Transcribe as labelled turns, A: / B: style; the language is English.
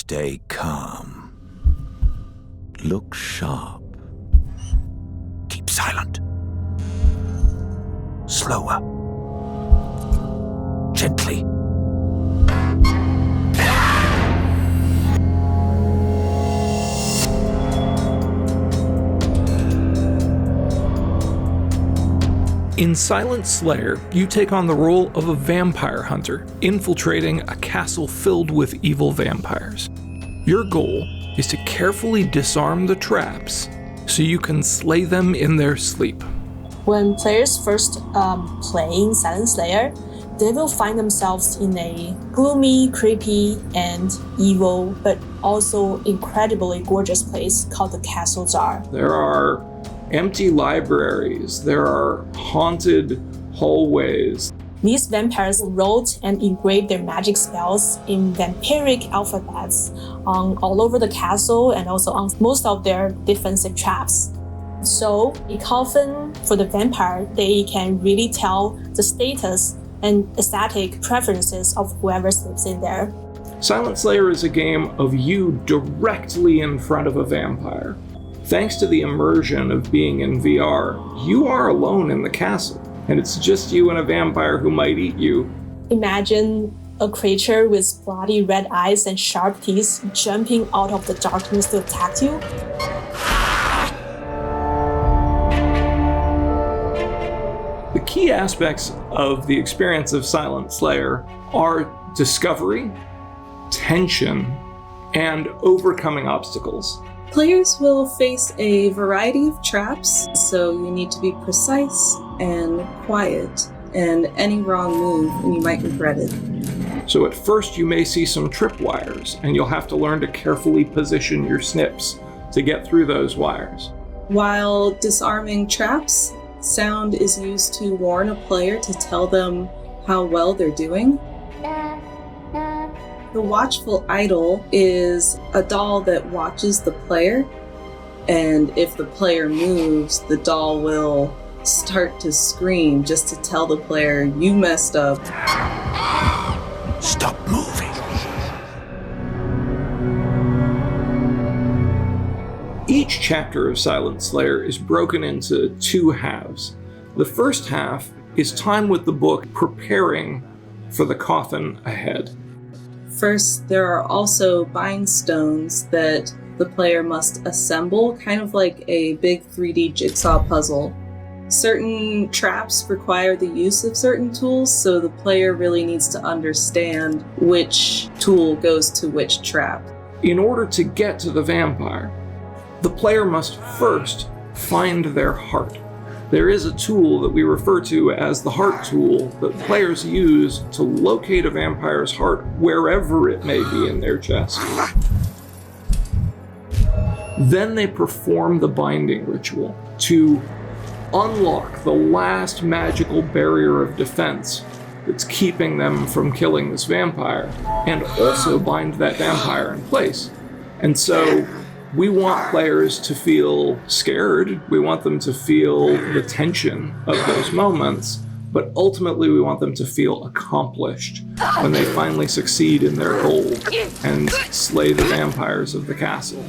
A: Stay calm. Look sharp. Keep silent. Slower. Gently.
B: In Silent Slayer, you take on the role of a vampire hunter, infiltrating a castle filled with evil vampires. Your goal is to carefully disarm the traps so you can slay them in their sleep.
C: When players first play Silent Slayer, they will find themselves in a gloomy, creepy, and evil, but also incredibly gorgeous place called the Castle Jar.
B: There are empty libraries, there are haunted hallways.
C: These vampires wrote and engraved their magic spells in vampiric alphabets all over the castle and also on most of their defensive traps. So, often for the vampire, they can really tell the status and aesthetic preferences of whoever sleeps in there.
B: Silent Slayer is a game of you directly in front of a vampire. Thanks to the immersion of being in VR, you are alone in the castle, and it's just you and a vampire who might eat you.
C: Imagine a creature with bloody red eyes and sharp teeth jumping out of the darkness to attack you.
B: The key aspects of the experience of Silent Slayer are discovery, tension, and overcoming obstacles.
D: Players will face a variety of traps, so you need to be precise and quiet, and any wrong move and you might regret it.
B: So at first you may see some tripwires, and you'll have to learn to carefully position your snips to get through those wires.
D: While disarming traps, sound is used to warn a player to tell them how well they're doing. The watchful idol is a doll that watches the player, and if the player moves, the doll will start to scream just to tell the player, you messed up.
A: Stop moving.
B: Each chapter of Silent Slayer is broken into two halves. The first half is time with the book preparing for the coffin ahead.
D: First, there are also bind stones that the player must assemble, kind of like a big 3D jigsaw puzzle. Certain traps require the use of certain tools, so the player really needs to understand which tool goes to which trap.
B: In order to get to the vampire, the player must first find their heart. There is a tool that we refer to as the heart tool that players use to locate a vampire's heart wherever it may be in their chest. Then they perform the binding ritual to unlock the last magical barrier of defense that's keeping them from killing this vampire, and also bind that vampire in place. And so we want players to feel scared, we want them to feel the tension of those moments, but ultimately we want them to feel accomplished when they finally succeed in their goal and slay the vampires of the castle.